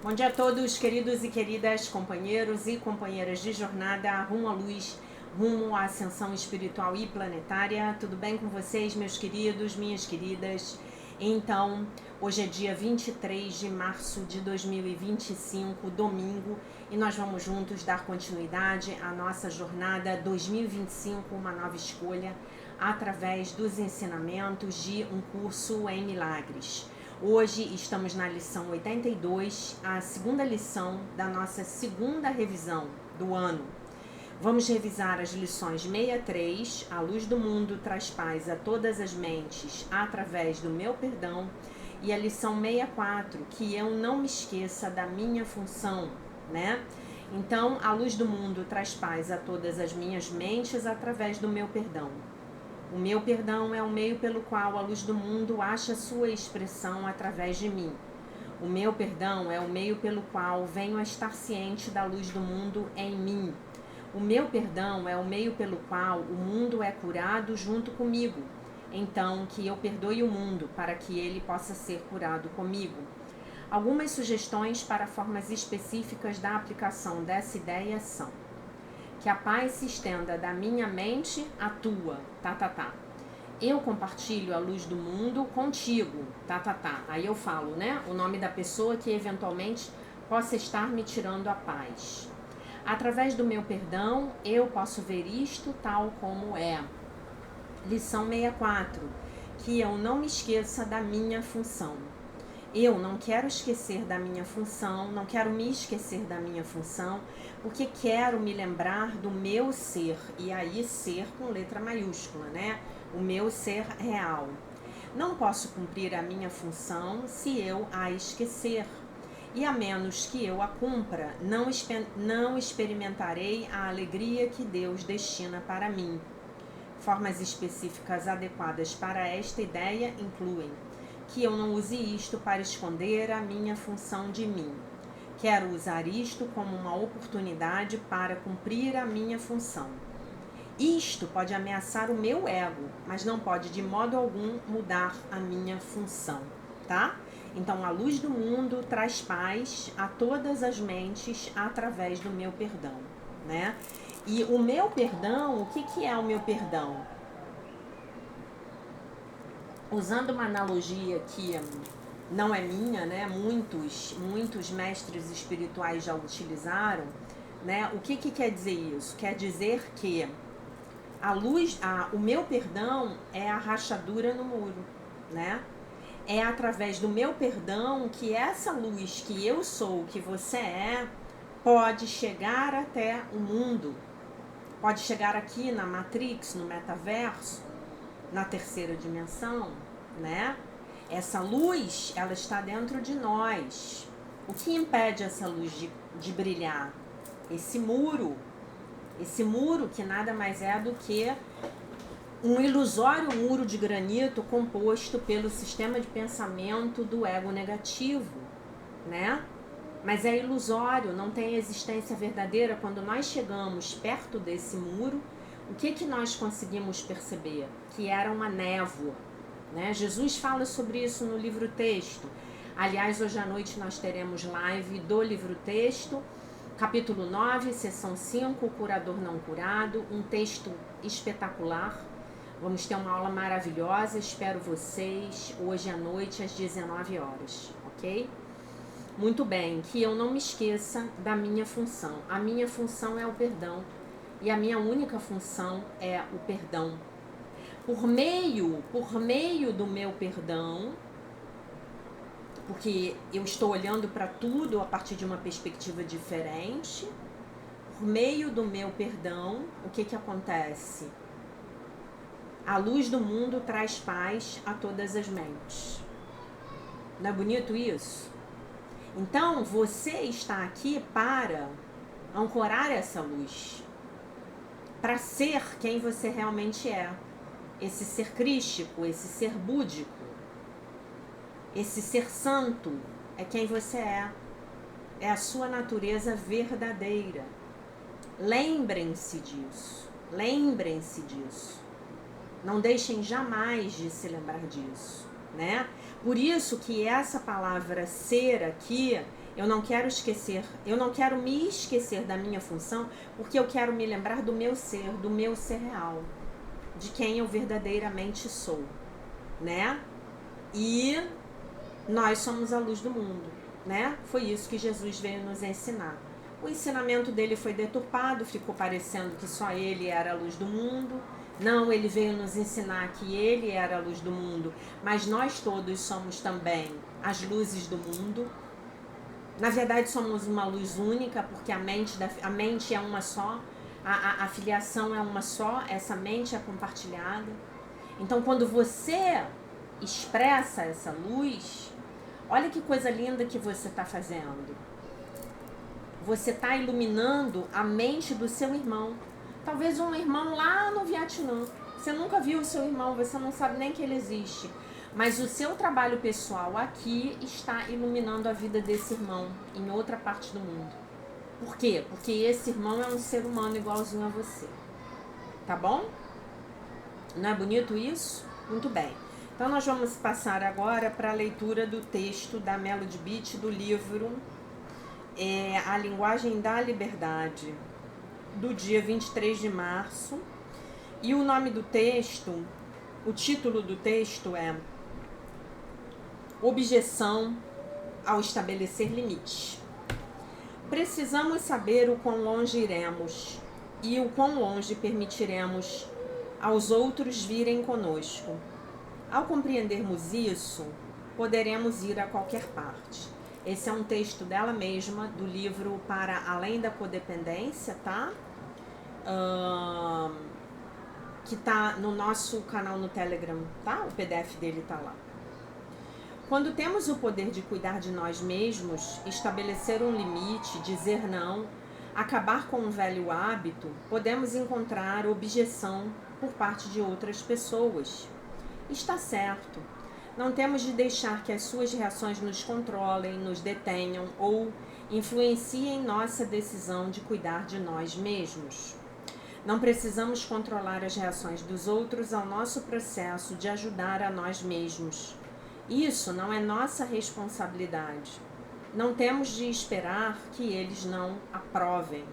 Bom dia a todos, queridos e queridas, companheiros e companheiras de jornada rumo à luz, rumo à ascensão espiritual e planetária. Tudo bem com vocês, meus queridos, minhas queridas? Então, hoje é dia 23 de março de 2025, domingo, e nós vamos juntos dar continuidade à nossa jornada 2025, uma nova escolha, através dos ensinamentos de um curso em milagres. Hoje estamos na lição 82, a segunda lição da nossa segunda revisão do ano. Vamos revisar as lições 63, a luz do mundo traz paz a todas as mentes através do meu perdão, e a lição 64, que eu não me esqueça da minha função, né? Então, a luz do mundo traz paz a todas as minhas mentes através do meu perdão. O meu perdão é o meio pelo qual a luz do mundo acha sua expressão através de mim. O meu perdão é o meio pelo qual venho a estar ciente da luz do mundo em mim. O meu perdão é o meio pelo qual o mundo é curado junto comigo. Então, que eu perdoe o mundo para que ele possa ser curado comigo. Algumas sugestões para formas específicas da aplicação dessa ideia são: que a paz se estenda da minha mente à tua, Eu compartilho a luz do mundo contigo, Aí eu falo, né, o nome da pessoa que eventualmente possa estar me tirando a paz. Através do meu perdão, eu posso ver isto tal como é. Lição 64, que eu não me esqueça da minha função. Eu não quero esquecer da minha função, não quero me esquecer da minha função, porque quero me lembrar do meu ser, e aí ser com letra maiúscula, né? O meu ser real. Não posso cumprir a minha função se eu a esquecer, e a menos que eu a cumpra, não experimentarei a alegria que Deus destina para mim. Formas específicas adequadas para esta ideia incluem: que eu não use isto para esconder a minha função de mim. Quero usar isto como uma oportunidade para cumprir a minha função. Isto pode ameaçar o meu ego, mas não pode de modo algum mudar a minha função, tá? Então, a luz do mundo traz paz a todas as mentes através do meu perdão, né? E o meu perdão, o que é o meu perdão? Usando uma analogia que não é minha, né? Muitos mestres espirituais já utilizaram, né? O que quer dizer isso? Quer dizer que o meu perdão é a rachadura no muro, né? É através do meu perdão que essa luz que eu sou, que você é, pode chegar até o mundo, pode chegar aqui na Matrix, no metaverso, na terceira dimensão, né? Essa luz, ela está dentro de nós. O que impede essa luz de brilhar? Esse muro que nada mais é do que um ilusório muro de granito composto pelo sistema de pensamento do ego negativo, né? Mas é ilusório, não tem existência verdadeira. Quando nós chegamos perto desse muro, o que nós conseguimos perceber? Que era uma névoa, né? Jesus fala sobre isso no livro texto. Aliás, hoje à noite nós teremos live do livro texto, capítulo 9, sessão 5, o curador não curado, um texto espetacular. Vamos ter uma aula maravilhosa, espero vocês hoje à noite às 19 horas, ok? Muito bem, que eu não me esqueça da minha função. A minha função é o perdão, e a minha única função é o perdão. Por meio do meu perdão, porque eu estou olhando para tudo a partir de uma perspectiva diferente, por meio do meu perdão, o que acontece? A luz do mundo traz paz a todas as mentes. Não é bonito isso? Então, você está aqui para ancorar essa luz, para ser quem você realmente é. Esse ser crístico, esse ser búdico, esse ser santo é quem você é. É a sua natureza verdadeira. Lembrem-se disso. Lembrem-se disso. Não deixem jamais de se lembrar disso, né? Por isso que essa palavra ser aqui, Eu não quero esquecer, eu não quero me esquecer da minha função, porque eu quero me lembrar do meu ser real, de quem eu verdadeiramente sou, né? E nós somos a luz do mundo, né? Foi isso que Jesus veio nos ensinar. O ensinamento dele foi deturpado, ficou parecendo que só ele era a luz do mundo. Não, ele veio nos ensinar que ele era a luz do mundo, mas nós todos somos também as luzes do mundo. Na verdade, somos uma luz única, porque a mente é uma só, a filiação é uma só, essa mente é compartilhada. Então, quando você expressa essa luz, olha que coisa linda que você está fazendo. Você está iluminando a mente do seu irmão. Talvez um irmão lá no Vietnã. Você nunca viu o seu irmão, você não sabe nem que ele existe. Mas o seu trabalho pessoal aqui está iluminando a vida desse irmão em outra parte do mundo. Por quê? Porque esse irmão é um ser humano igualzinho a você. Tá bom? Não é bonito isso? Muito bem. Então nós vamos passar agora para a leitura do texto da Melody Beach do livro A Linguagem da Liberdade, do dia 23 de março. E o nome do texto, o título do texto é Objeção ao estabelecer limites. Precisamos saber o quão longe iremos e o quão longe permitiremos aos outros virem conosco. Ao compreendermos isso, poderemos ir a qualquer parte. Esse é um texto dela mesma, do livro Para Além da Codependência, tá? Que tá no nosso canal no Telegram, tá? O PDF dele tá lá. Quando temos o poder de cuidar de nós mesmos, estabelecer um limite, dizer não, acabar com um velho hábito, podemos encontrar objeção por parte de outras pessoas. Está certo. Não temos de deixar que as suas reações nos controlem, nos detenham ou influenciem nossa decisão de cuidar de nós mesmos. Não precisamos controlar as reações dos outros ao nosso processo de ajudar a nós mesmos. Isso não é nossa responsabilidade. Não temos de esperar que eles não aprovem.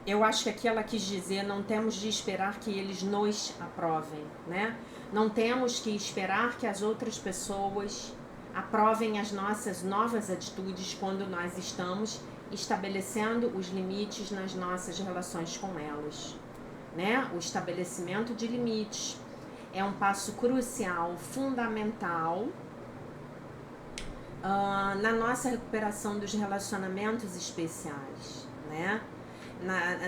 Eu acho que aqui ela quis dizer, não temos de esperar que eles nos aprovem, né? Não temos que esperar que as outras pessoas aprovem as nossas novas atitudes quando nós estamos estabelecendo os limites nas nossas relações com elas, né? O estabelecimento de limites é um passo crucial, fundamental na nossa recuperação dos relacionamentos especiais, né?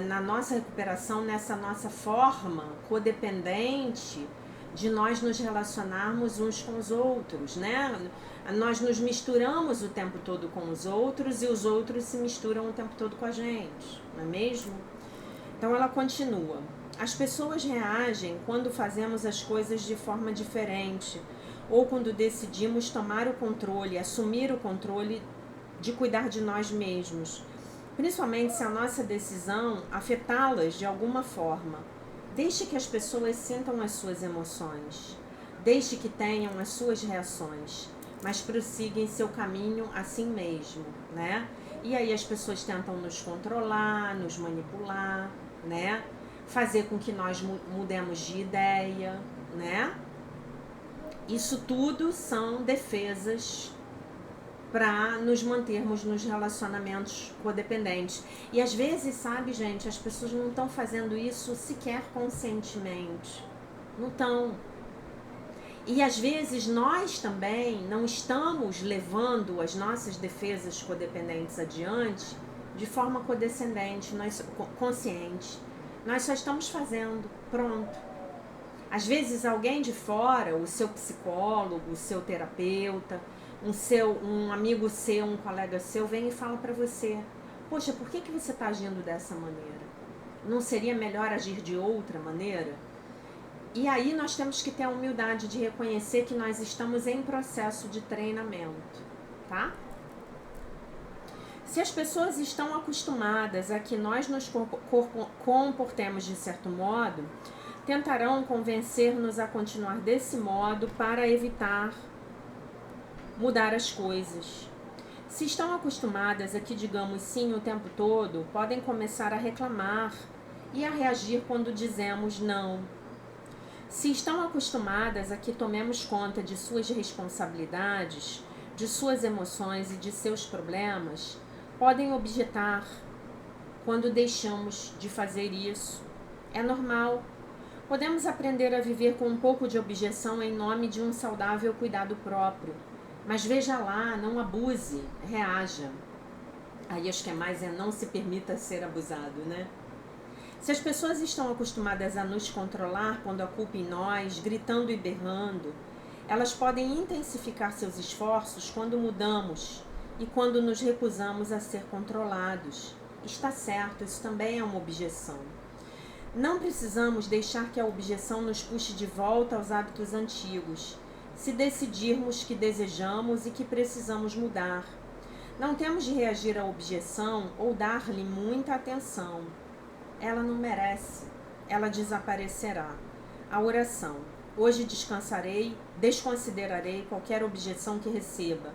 Na nossa recuperação, nessa nossa forma codependente de nós nos relacionarmos uns com os outros, né? Nós nos misturamos o tempo todo com os outros e os outros se misturam o tempo todo com a gente, não é mesmo? Então ela continua. As pessoas reagem quando fazemos as coisas de forma diferente ou quando decidimos tomar o controle, assumir o controle de cuidar de nós mesmos, principalmente se a nossa decisão afetá-las de alguma forma. Deixe que as pessoas sintam as suas emoções, deixe que tenham as suas reações, mas prossiga em seu caminho assim mesmo, né? E aí as pessoas tentam nos controlar, nos manipular, né? Fazer com que nós mudemos de ideia, né? Isso tudo são defesas para nos mantermos nos relacionamentos codependentes. E às vezes, sabe, gente, as pessoas não estão fazendo isso sequer conscientemente. Não estão. E às vezes nós também não estamos levando as nossas defesas codependentes adiante de forma codescendente, consciente. Nós só estamos fazendo, pronto. Às vezes alguém de fora, o seu psicólogo, o seu terapeuta, um amigo seu, um colega seu, vem e fala para você: poxa, por que você está agindo dessa maneira? Não seria melhor agir de outra maneira? E aí nós temos que ter a humildade de reconhecer que nós estamos em processo de treinamento, tá? Se as pessoas estão acostumadas a que nós nos comportemos de certo modo, tentarão convencer-nos a continuar desse modo para evitar mudar as coisas. Se estão acostumadas a que digamos sim o tempo todo, podem começar a reclamar e a reagir quando dizemos não. Se estão acostumadas a que tomemos conta de suas responsabilidades, de suas emoções e de seus problemas, podem objetar quando deixamos de fazer isso. É normal. Podemos aprender a viver com um pouco de objeção em nome de um saudável cuidado próprio. Mas veja lá, não abuse, reaja. Aí acho que é mais não se permita ser abusado, né? Se as pessoas estão acostumadas a nos controlar, pondo a culpa em nós, gritando e berrando, elas podem intensificar seus esforços quando mudamos e quando nos recusamos a ser controlados. Está certo, isso também é uma objeção. Não precisamos deixar que a objeção nos puxe de volta aos hábitos antigos, se decidirmos que desejamos e que precisamos mudar. Não temos de reagir à objeção ou dar-lhe muita atenção. Ela não merece, ela desaparecerá. A oração. Hoje desconsiderarei qualquer objeção que receba,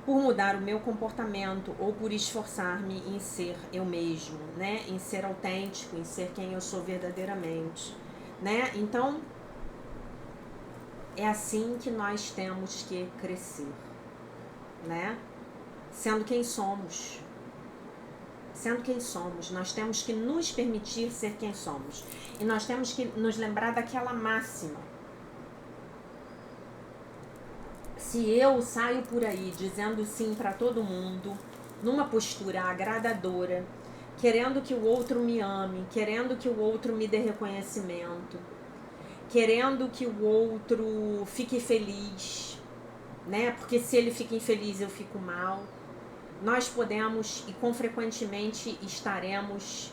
por mudar o meu comportamento ou por esforçar-me em ser eu mesmo, né? Em ser autêntico, em ser quem eu sou verdadeiramente, né? Então, é assim que nós temos que crescer, né? Sendo quem somos. Sendo quem somos. Nós temos que nos permitir ser quem somos. E nós temos que nos lembrar daquela máxima. Se eu saio por aí dizendo sim para todo mundo, numa postura agradadora, querendo que o outro me ame, querendo que o outro me dê reconhecimento, querendo que o outro fique feliz, né? Porque se ele fica infeliz, eu fico mal. Nós podemos e com frequentemente estaremos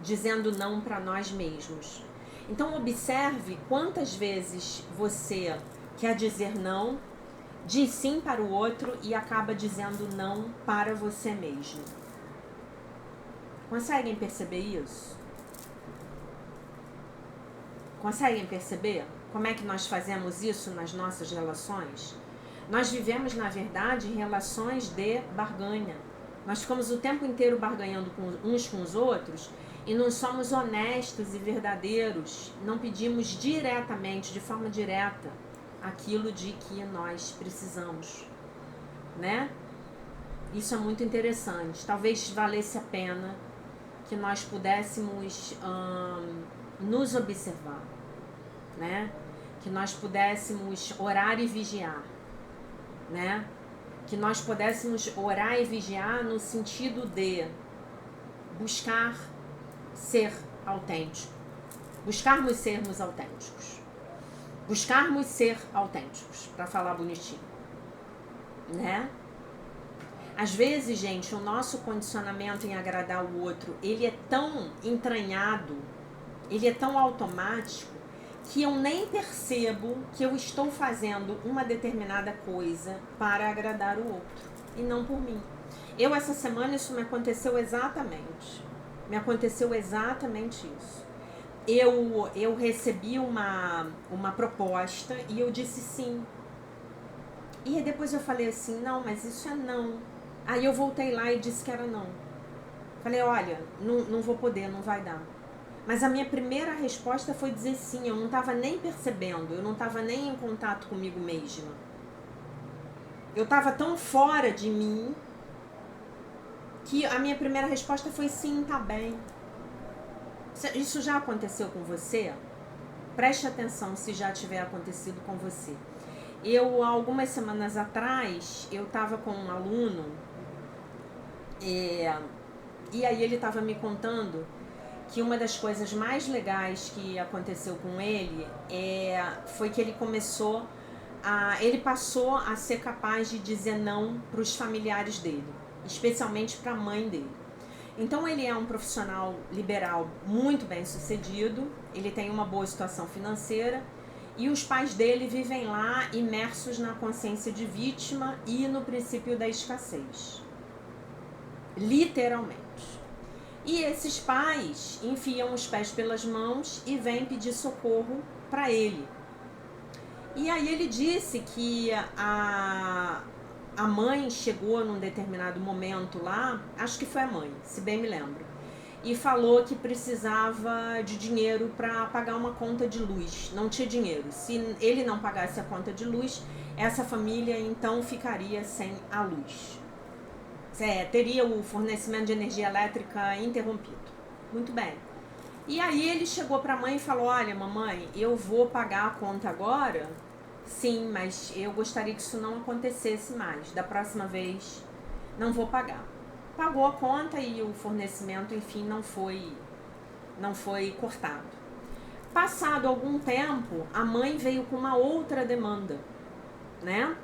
dizendo não para nós mesmos. Então observe quantas vezes você quer dizer não, diz sim para o outro e acaba dizendo não para você mesmo. Conseguem perceber isso? Conseguem perceber como é que nós fazemos isso nas nossas relações? Nós vivemos, na verdade, relações de barganha. Nós ficamos o tempo inteiro barganhando uns com os outros e não somos honestos e verdadeiros. Não pedimos diretamente, de forma direta, aquilo de que nós precisamos, né? Isso é muito interessante. Talvez valesse a pena que nós pudéssemos nos observar, né? Que nós pudéssemos orar e vigiar, né? Que nós pudéssemos orar e vigiar no sentido de buscar ser autêntico, buscarmos sermos autênticos, buscarmos ser autênticos, para falar bonitinho, né? Às vezes, gente, o nosso condicionamento em agradar o outro, ele é tão entranhado, ele é tão automático, que eu nem percebo que eu estou fazendo uma determinada coisa para agradar o outro, e não por mim. Essa semana, isso me aconteceu exatamente. Me aconteceu exatamente isso. Eu recebi uma proposta e eu disse sim. E aí depois eu falei assim, não, mas isso é não. Aí eu voltei lá e disse que era não. Falei, olha, não vou poder, não vai dar. Mas a minha primeira resposta foi dizer sim, eu não estava nem percebendo, eu não estava nem em contato comigo mesma. Eu estava tão fora de mim que a minha primeira resposta foi sim, tá bem. Isso já aconteceu com você? Preste atenção se já tiver acontecido com você. Algumas semanas atrás, eu estava com um aluno e aí ele estava me contando que uma das coisas mais legais que aconteceu com ele foi que ele passou a ser capaz de dizer não para os familiares dele, especialmente para a mãe dele. Então ele é um profissional liberal muito bem sucedido, ele tem uma boa situação financeira e os pais dele vivem lá imersos na consciência de vítima e no princípio da escassez. Literalmente. E esses pais enfiam os pés pelas mãos e vêm pedir socorro para ele. E aí ele disse que a mãe chegou num determinado momento lá, acho que foi a mãe, se bem me lembro, e falou que precisava de dinheiro para pagar uma conta de luz. Não tinha dinheiro. Se ele não pagasse a conta de luz, essa família então ficaria sem a luz. Teria o fornecimento de energia elétrica interrompido. Muito bem. E aí ele chegou para a mãe e falou: olha, mamãe, eu vou pagar a conta agora. Sim, mas eu gostaria que isso não acontecesse mais. Da próxima vez, não vou pagar. Pagou a conta e o fornecimento, enfim, não foi cortado. Passado algum tempo, a mãe veio com uma outra demanda, né?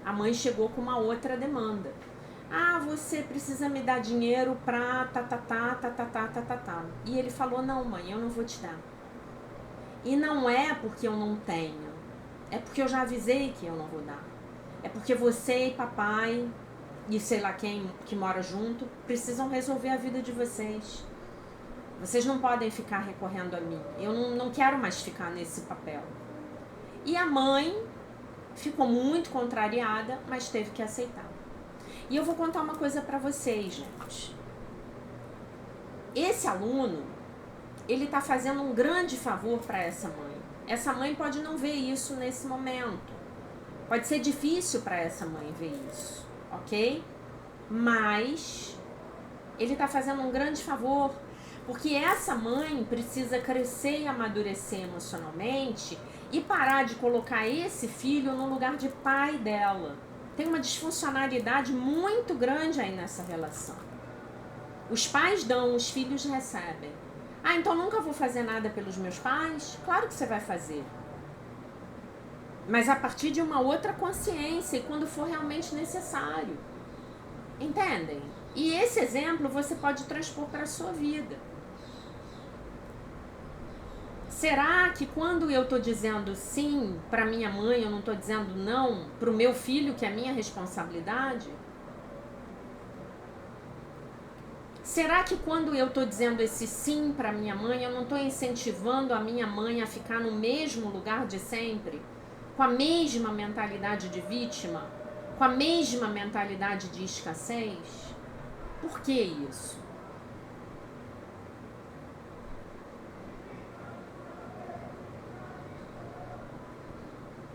A mãe chegou com uma outra demanda. Ah, você precisa me dar dinheiro pra E ele falou: não, mãe, eu não vou te dar. E não é porque eu não tenho. É porque eu já avisei que eu não vou dar. É porque você e papai e sei lá quem que mora junto precisam resolver a vida de vocês. Vocês não podem ficar recorrendo a mim. Eu não quero mais ficar nesse papel. E a mãe ficou muito contrariada, mas teve que aceitar. E eu vou contar uma coisa pra vocês, gente. Esse aluno, ele tá fazendo um grande favor para essa mãe. Essa mãe pode não ver isso nesse momento. Pode ser difícil para essa mãe ver isso, ok? Mas ele tá fazendo um grande favor, porque essa mãe precisa crescer e amadurecer emocionalmente e parar de colocar esse filho no lugar de pai dela. Tem uma disfuncionalidade muito grande aí nessa relação. Os pais dão, os filhos recebem. Ah, então nunca vou fazer nada pelos meus pais? Claro que você vai fazer. Mas a partir de uma outra consciência e quando for realmente necessário. Entendem? E esse exemplo você pode transpor para a sua vida. Será que quando eu estou dizendo sim para minha mãe, eu não estou dizendo não para o meu filho, que é minha responsabilidade? Será que quando eu estou dizendo esse sim para minha mãe, eu não estou incentivando a minha mãe a ficar no mesmo lugar de sempre? Com a mesma mentalidade de vítima? Com a mesma mentalidade de escassez? Por que isso?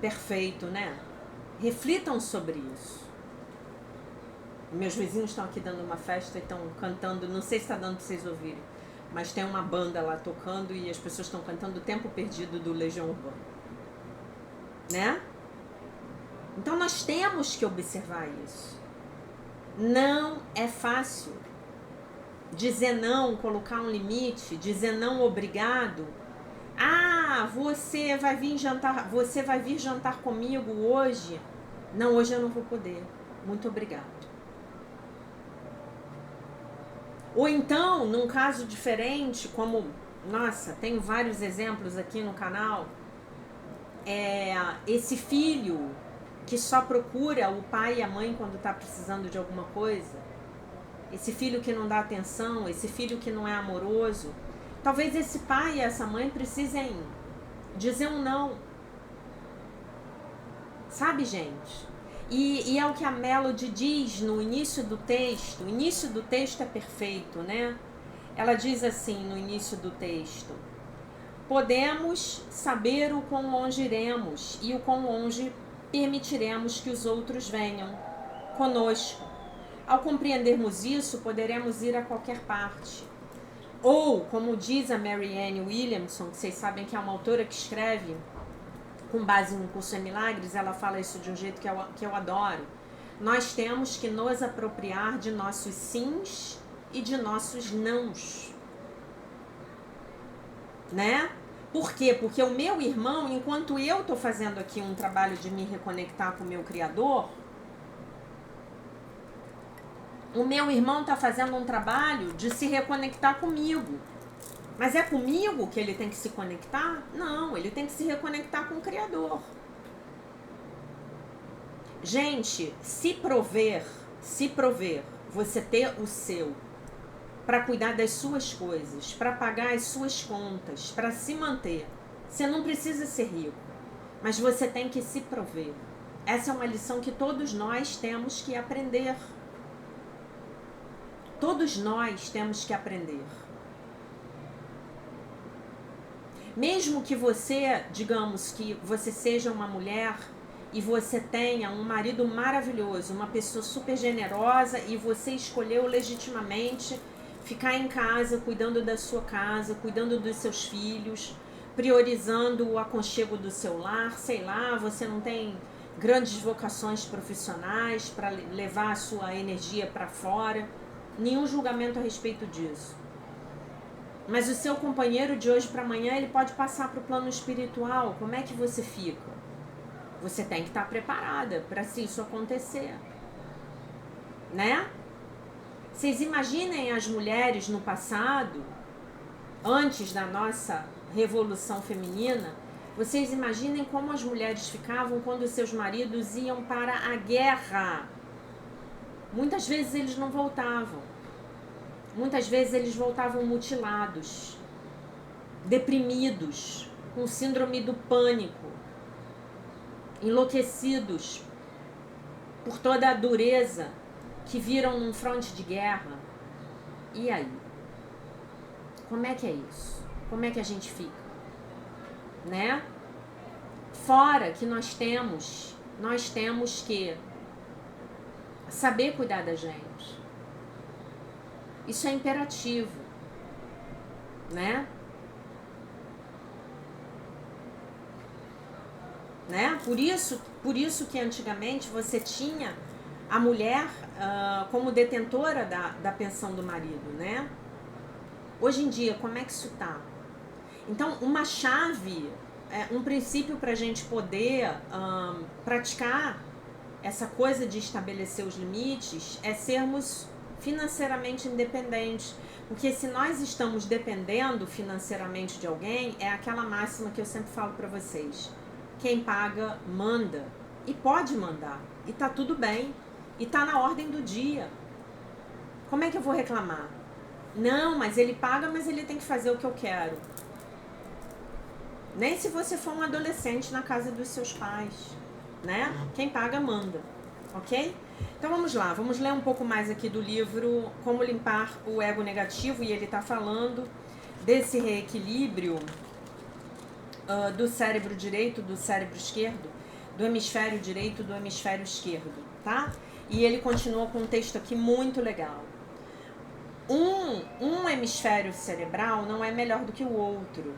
Perfeito, né? Reflitam sobre isso. Meus vizinhos estão aqui dando uma festa e estão cantando, não sei se está dando para vocês ouvirem, mas tem uma banda lá tocando e as pessoas estão cantando O Tempo Perdido do Legião Urbana, né? Então nós temos que observar isso. Não é fácil dizer não, colocar um limite, dizer não obrigado. Ah, você vai vir jantar comigo hoje? Não, hoje eu não vou poder. Muito obrigado. Ou então, num caso diferente, como, nossa, tenho vários exemplos aqui no canal, esse filho que só procura o pai e a mãe quando está precisando de alguma coisa, esse filho que não dá atenção, esse filho que não é amoroso, talvez esse pai e essa mãe precisem dizer um não. Sabe, gente? E é o que a Melody diz no início do texto. O início do texto é perfeito, né? Ela diz assim no início do texto: podemos saber o quão longe iremos e o quão longe permitiremos que os outros venham conosco. Ao compreendermos isso, poderemos ir a qualquer parte. Ou, como diz a Marianne Williamson, que vocês sabem que é uma autora que escreve com base no Curso em Milagres, ela fala isso de um jeito que eu adoro. Nós temos que nos apropriar de nossos sims e de nossos nãos. Né? Por quê? Porque o meu irmão, enquanto eu estou fazendo aqui um trabalho de me reconectar com o meu Criador, o meu irmão está fazendo um trabalho de se reconectar comigo. Mas é comigo que ele tem que se conectar? Não, ele tem que se reconectar com o Criador. Gente, se prover, você ter o seu, para cuidar das suas coisas, para pagar as suas contas, para se manter, você não precisa ser rico. mas você tem que se prover. Essa é uma lição que todos nós temos que aprender. Todos nós temos que aprender. Mesmo que você, digamos que você seja uma mulher e você tenha um marido maravilhoso, uma pessoa super generosa e você escolheu legitimamente ficar em casa, cuidando da sua casa, cuidando dos seus filhos, priorizando o aconchego do seu lar, sei lá, você não tem grandes vocações profissionais para levar a sua energia para fora, nenhum julgamento a respeito disso. Mas o seu companheiro de hoje para amanhã, ele pode passar para o plano espiritual. Como é que você fica? Você tem que estar preparada para se isso acontecer, né? Vocês imaginem as mulheres no passado, antes da nossa revolução feminina, vocês imaginem como as mulheres ficavam quando seus maridos iam para a guerra. Muitas vezes eles não voltavam. Muitas vezes eles voltavam mutilados, deprimidos, com síndrome do pânico, enlouquecidos por toda a dureza que viram num fronte de guerra. E aí? Como é que é isso? Como é que a gente fica? Né? Fora que nós temos que saber cuidar da gente. Isso é imperativo, né? Por isso que antigamente você tinha a mulher como detentora da pensão do marido, né? Hoje em dia, como é que isso tá? Então, uma chave, um princípio para a gente poder praticar essa coisa de estabelecer os limites é sermos financeiramente independentes. Porque se nós estamos dependendo financeiramente de alguém, é aquela máxima que eu sempre falo para vocês. Quem paga, manda. E pode mandar. E tá tudo bem. E tá na ordem do dia. Como é que eu vou reclamar? Não, mas ele paga, mas ele tem que fazer o que eu quero. Nem se você for um adolescente na casa dos seus pais, né? Quem paga, manda. Ok? Então vamos lá, vamos ler um pouco mais aqui do livro Como Limpar o Ego Negativo, e ele está falando desse reequilíbrio do cérebro direito, do cérebro esquerdo, do hemisfério direito, do hemisfério esquerdo, tá? E ele continua com um texto aqui muito legal. Um hemisfério cerebral não é melhor do que o outro.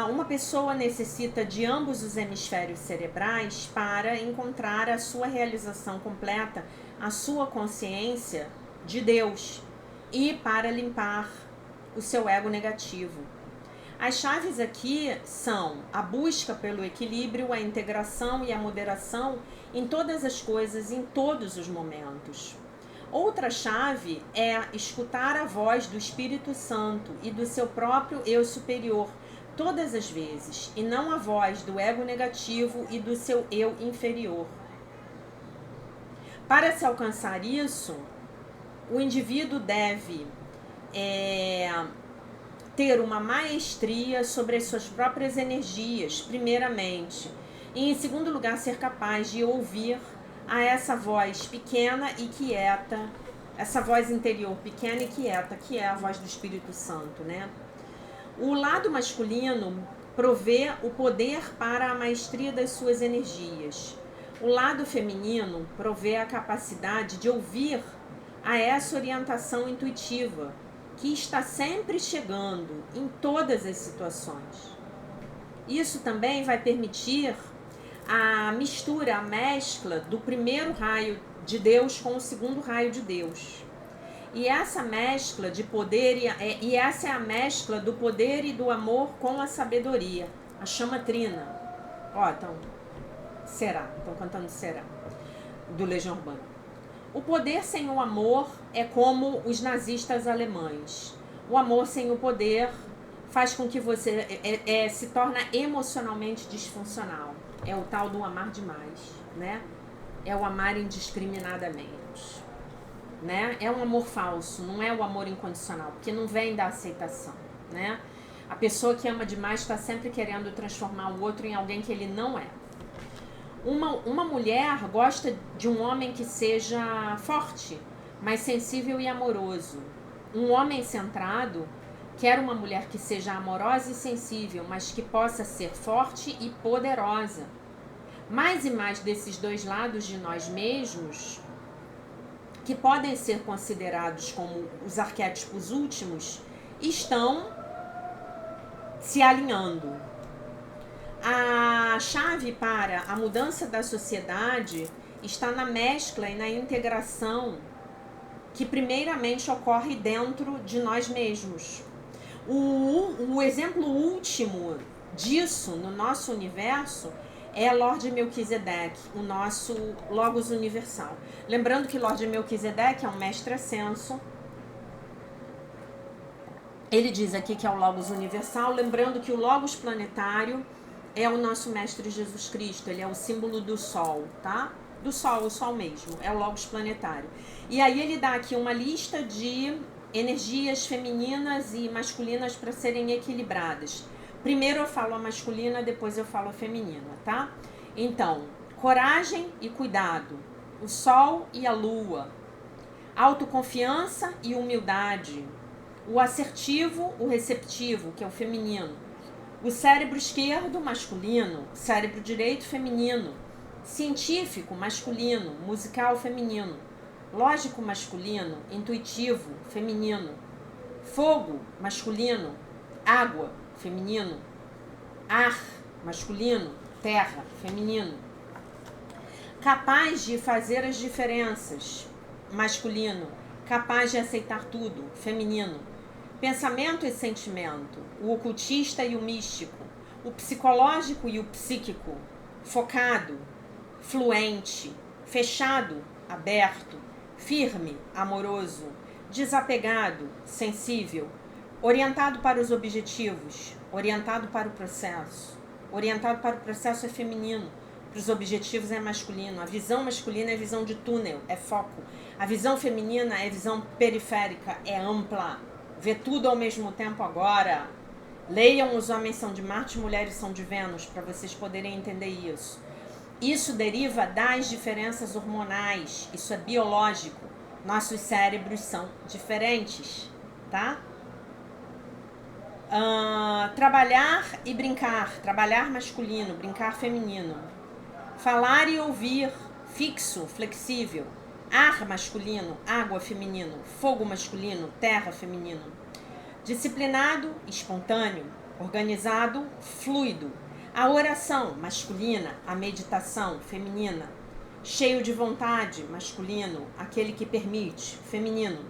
Uma pessoa necessita de ambos os hemisférios cerebrais para encontrar a sua realização completa, a sua consciência de Deus e para limpar o seu ego negativo. As chaves aqui são a busca pelo equilíbrio, a integração e a moderação em todas as coisas, em todos os momentos. Outra chave é escutar a voz do Espírito Santo e do seu próprio eu superior, todas as vezes, e não a voz do ego negativo e do seu eu inferior. Para se alcançar isso, o indivíduo deve ter uma maestria sobre as suas próprias energias, primeiramente, e em segundo lugar, ser capaz de ouvir a essa voz pequena e quieta, essa voz interior pequena e quieta, que é a voz do Espírito Santo, né? O lado masculino provê o poder para a maestria das suas energias. O lado feminino provê a capacidade de ouvir a essa orientação intuitiva, que está sempre chegando em todas as situações. Isso também vai permitir a mistura, a mescla do primeiro raio de Deus com o segundo raio de Deus. E essa mescla de poder, e essa é a mescla do poder e do amor com a sabedoria, a chama trina. Ó, então, estão cantando Será, do Legião Urbana. O poder sem o amor é como os nazistas alemães. O amor sem o poder faz com que você se torne emocionalmente disfuncional. É o tal do amar demais, né? É o amar indiscriminadamente. Né? É um amor falso, não é o amor incondicional, porque não vem da aceitação, né? A pessoa que ama demais está sempre querendo transformar o outro em alguém que ele não é. Uma mulher gosta de um homem que seja forte, mas sensível e amoroso. Um homem centrado quer uma mulher que seja amorosa e sensível, mas que possa ser forte e poderosa. Mais e mais desses dois lados de nós mesmos, que podem ser considerados como os arquétipos últimos, estão se alinhando. A chave para a mudança da sociedade está na mescla e na integração que primeiramente ocorre dentro de nós mesmos. O exemplo último disso no nosso universo é Lord Melquisedeque, o nosso Logos universal. Lembrando que Lord Melquisedeque é um mestre ascenso. Ele diz aqui que é o Logos universal, lembrando que o Logos planetário é o nosso mestre Jesus Cristo, ele é o símbolo do Sol, tá? Do Sol, o Sol mesmo, é o Logos planetário. E aí ele dá aqui uma lista de energias femininas e masculinas para serem equilibradas. Primeiro eu falo a masculina, depois eu falo a feminina, tá? Então, coragem e cuidado, o Sol e a Lua, autoconfiança e humildade, o assertivo, o receptivo, que é o feminino, o cérebro esquerdo, masculino, cérebro direito, feminino, científico, masculino, musical, feminino, lógico, masculino, intuitivo, feminino, fogo, masculino, água, feminino, ar, masculino, terra, feminino, capaz de fazer as diferenças, masculino, capaz de aceitar tudo, feminino, pensamento e sentimento, o ocultista e o místico, o psicológico e o psíquico, focado, fluente, fechado, aberto, firme, amoroso, desapegado, sensível, orientado para os objetivos, orientado para o processo. Orientado para o processo é feminino, para os objetivos é masculino. A visão masculina é visão de túnel, é foco. A visão feminina é visão periférica, é ampla. Vê tudo ao mesmo tempo agora. Leiam Os Homens São de Marte, Mulheres São de Vênus, para vocês poderem entender isso. Isso deriva das diferenças hormonais, isso é biológico. Nossos cérebros são diferentes, tá? Trabalhar e brincar, trabalhar masculino, brincar feminino. Falar e ouvir, fixo, flexível. Ar masculino, água feminino, fogo masculino, terra feminino. Disciplinado, espontâneo. Organizado, fluido. A oração, masculina, a meditação, feminina. Cheio de vontade, masculino, aquele que permite, feminino.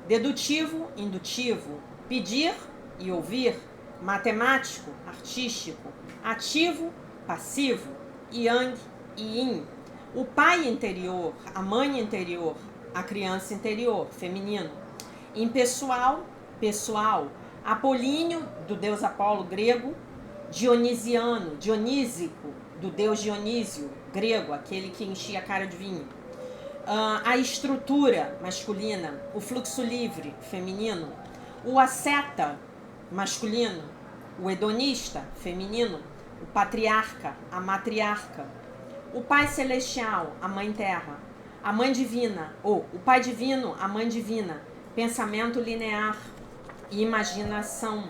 Dedutivo, indutivo. Pedir e ouvir, matemático, artístico. Ativo, passivo. Yang e yin. O pai interior, a mãe interior, a criança interior, feminino. Impessoal, pessoal. Apolíneo, do deus Apolo, grego. Dionisiano, dionísico, do deus Dionísio, grego, aquele que enchia a cara de vinho. A estrutura, masculina. O fluxo livre, feminino. O asceta, masculino. O hedonista, feminino. O patriarca, a matriarca. O pai celestial, a mãe terra. A mãe divina, ou o pai divino, a mãe divina. Pensamento linear e imaginação.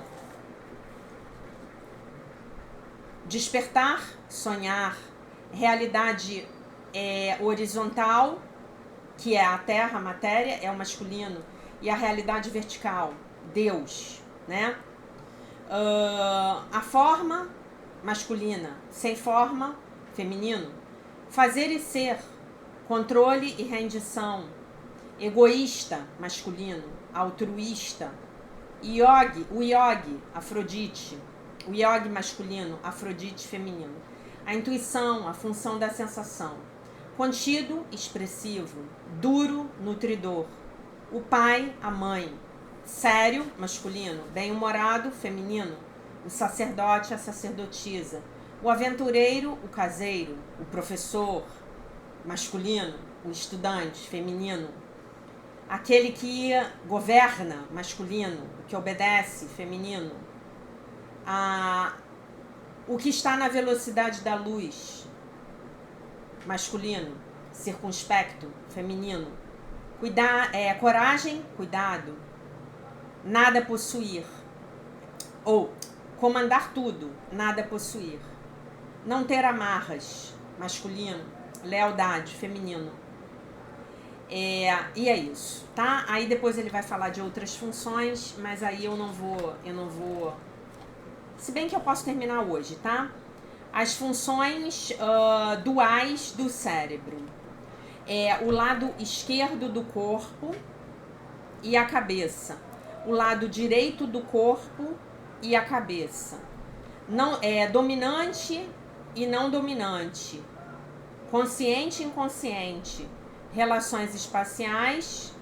Despertar, sonhar. Realidade horizontal, que é a terra, a matéria, é o masculino. E a realidade vertical, Deus, né? A forma, masculina. Sem forma, feminino. Fazer e ser, controle e rendição. Egoísta, masculino. Altruísta. O yogi, Afrodite. O yogi masculino, Afrodite feminino. A intuição, a função da sensação. Contido, expressivo. Duro, nutridor. O pai, a mãe. Sério, masculino. Bem-humorado, feminino. O sacerdote, a sacerdotisa. O aventureiro, o caseiro. O professor, masculino. O estudante, feminino. Aquele que governa, masculino. O que obedece, feminino. O que está na velocidade da luz, masculino. Circunspecto, feminino. Coragem, cuidado. Nada possuir. Ou comandar tudo, nada possuir. Não ter amarras, masculino. Lealdade, feminino. E é isso, tá? Aí depois ele vai falar de outras funções, mas aí eu não vou. Se bem que eu posso terminar hoje, tá? As funções duais do cérebro. O lado esquerdo do corpo e a cabeça. O lado direito do corpo e a cabeça. Não, dominante e não dominante. Consciente e inconsciente. Relações espaciais,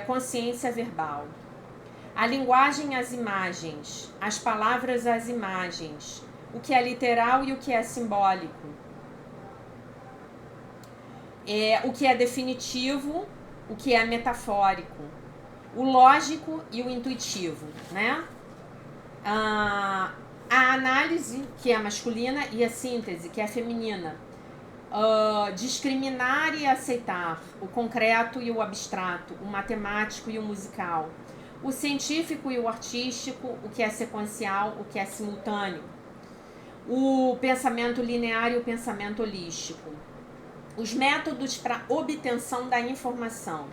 consciência verbal. A linguagem, as imagens. As palavras, as imagens. O que é literal e o que é simbólico. O que é definitivo, o que é metafórico. O lógico e o intuitivo, né? A análise, que é masculina, e a síntese, que é feminina. Discriminar e aceitar, o concreto e o abstrato, o matemático e o musical. O científico e o artístico, o que é sequencial, o que é simultâneo. O pensamento linear e o pensamento holístico. Os métodos para obtenção da informação,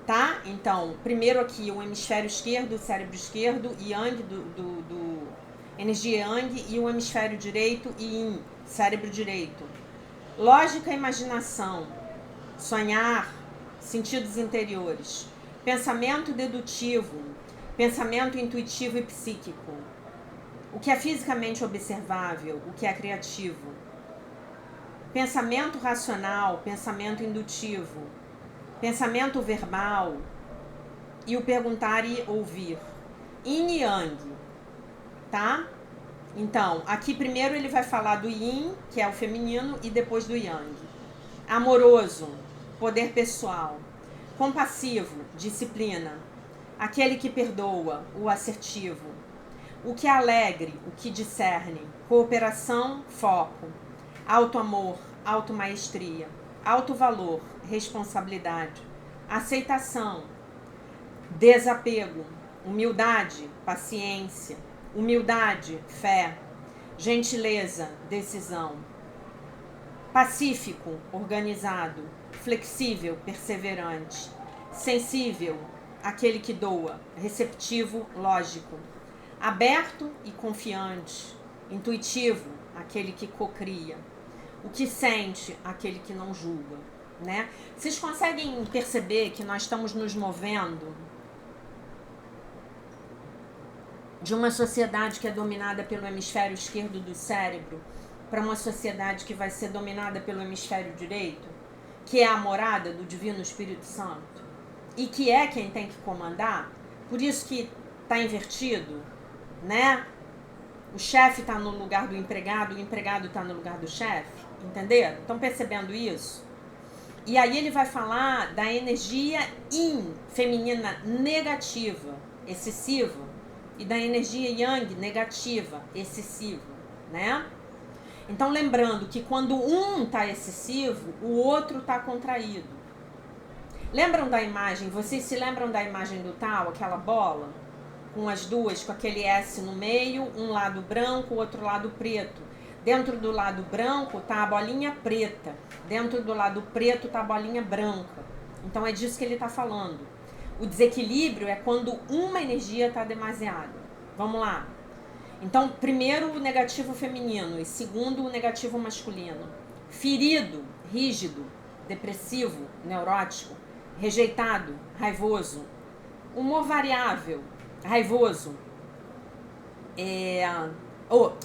tá? Então, primeiro aqui o hemisfério esquerdo, o cérebro esquerdo, Yang, energia Yang, e o hemisfério direito, Yin, cérebro direito. Lógica e imaginação, sonhar, sentidos interiores. Pensamento dedutivo, pensamento intuitivo e psíquico. O que é fisicamente observável, o que é criativo. Pensamento racional, pensamento indutivo, pensamento verbal e o perguntar e ouvir. Yin e Yang, tá? Então, aqui primeiro ele vai falar do Yin, que é o feminino, e depois do Yang. Amoroso, poder pessoal. Compassivo, disciplina. Aquele que perdoa, o assertivo. O que é alegre, o que discerne. Cooperação, foco. Auto-amor, auto-maestria, auto-valor, responsabilidade, aceitação, desapego, humildade, paciência, humildade, fé, gentileza, decisão, pacífico, organizado, flexível, perseverante, sensível, aquele que doa, receptivo, lógico, aberto e confiante, intuitivo, aquele que cocria. O que sente, aquele que não julga, né? Vocês conseguem perceber que nós estamos nos movendo de uma sociedade que é dominada pelo hemisfério esquerdo do cérebro para uma sociedade que vai ser dominada pelo hemisfério direito, que é a morada do Divino Espírito Santo e que é quem tem que comandar? Por isso que está invertido, né? O chefe está no lugar do empregado, o empregado está no lugar do chefe, entenderam? Estão percebendo isso? E aí ele vai falar da energia yin, feminina, negativa, excessiva, e da energia yang, negativa, excessiva, né? Então lembrando que quando um está excessivo, o outro está contraído. Lembram da imagem? Vocês se lembram da imagem do Tao, aquela bola? Com as duas, com aquele S no meio, um lado branco, o outro lado preto. Dentro do lado branco tá a bolinha preta, dentro do lado preto tá a bolinha branca. Então é disso que ele está falando. O desequilíbrio é quando uma energia está demasiada. Vamos lá. Então, primeiro o negativo feminino e segundo o negativo masculino. Ferido, rígido, depressivo, neurótico, rejeitado, raivoso. Humor variável, raivoso,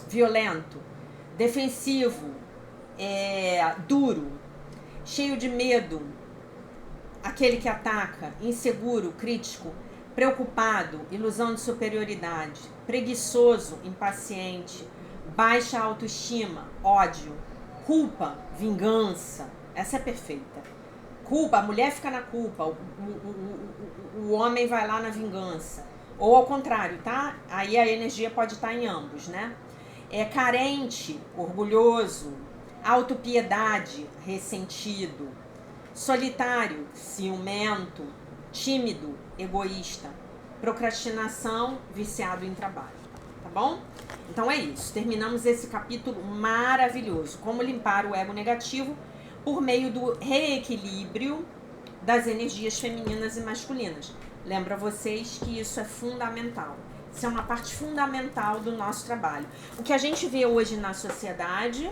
violento, defensivo, duro, cheio de medo, aquele que ataca, inseguro, crítico, preocupado, ilusão de superioridade, preguiçoso, impaciente, baixa autoestima, ódio, culpa, vingança. Essa é perfeita. Culpa, a mulher fica na culpa, o homem vai lá na vingança. Ou ao contrário, tá? Aí a energia pode estar em ambos, né? É carente, orgulhoso, autopiedade, ressentido, solitário, ciumento, tímido, egoísta, procrastinação, viciado em trabalho, tá bom? Então é isso, terminamos esse capítulo maravilhoso, como limpar o ego negativo por meio do reequilíbrio das energias femininas e masculinas. Lembro a vocês que isso é fundamental. Isso é uma parte fundamental do nosso trabalho. O que a gente vê hoje na sociedade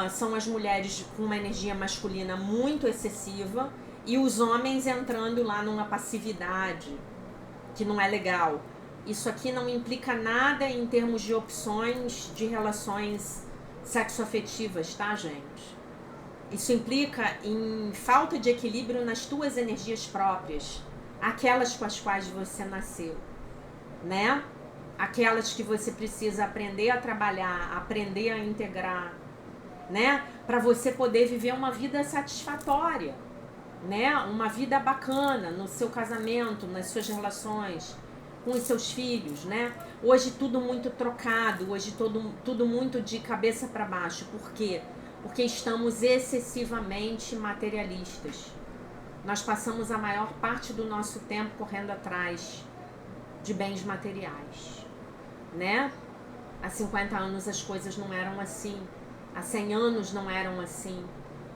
são as mulheres com uma energia masculina muito excessiva e os homens entrando lá numa passividade que não é legal. Isso aqui não implica nada em termos de opções de relações sexoafetivas, tá, gente? Isso implica em falta de equilíbrio nas tuas energias próprias, aquelas com as quais você nasceu, né? Aquelas que você precisa aprender a trabalhar, aprender a integrar, né? Para você poder viver uma vida satisfatória, né? Uma vida bacana no seu casamento, nas suas relações com os seus filhos, né? Hoje tudo muito trocado, hoje tudo muito de cabeça para baixo. Por quê? Porque estamos excessivamente materialistas. Nós passamos a maior parte do nosso tempo correndo atrás de bens materiais, né? Há 50 anos as coisas não eram assim. Há 100 anos não eram assim.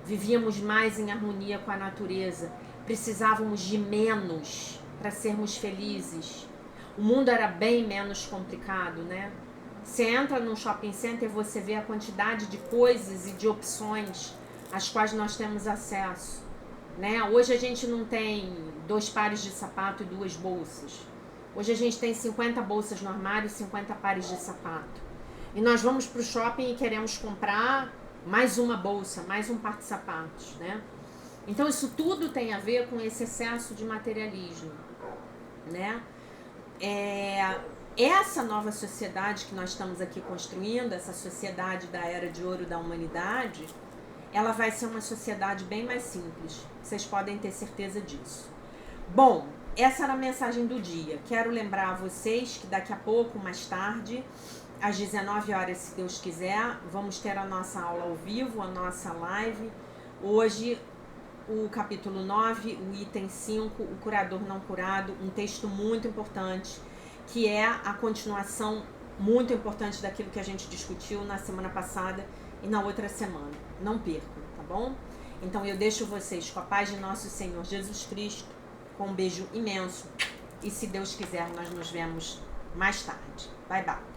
Vivíamos mais em harmonia com a natureza. Precisávamos de menos para sermos felizes. O mundo era bem menos complicado, né? Você entra num shopping center e você vê a quantidade de coisas e de opções às quais nós temos acesso, né? Hoje a gente não tem 2 pares de sapato e 2 bolsas. Hoje a gente tem 50 bolsas no armário e 50 pares de sapato. E nós vamos para o shopping e queremos comprar mais uma bolsa, mais um par de sapatos, né? Então isso tudo tem a ver com esse excesso de materialismo, né? Essa nova sociedade que nós estamos aqui construindo, essa sociedade da era de ouro da humanidade, ela vai ser uma sociedade bem mais simples. Vocês podem ter certeza disso. Bom, essa era a mensagem do dia. Quero lembrar a vocês que daqui a pouco, mais tarde, às 19 horas, se Deus quiser, vamos ter a nossa aula ao vivo, a nossa live. Hoje, o capítulo 9, o item 5, o curador não curado, um texto muito importante, que é a continuação muito importante daquilo que a gente discutiu na semana passada e na outra semana. Não percam, tá bom? Então eu deixo vocês com a paz de nosso Senhor Jesus Cristo, com um beijo imenso. E se Deus quiser, nós nos vemos mais tarde. Bye, bye.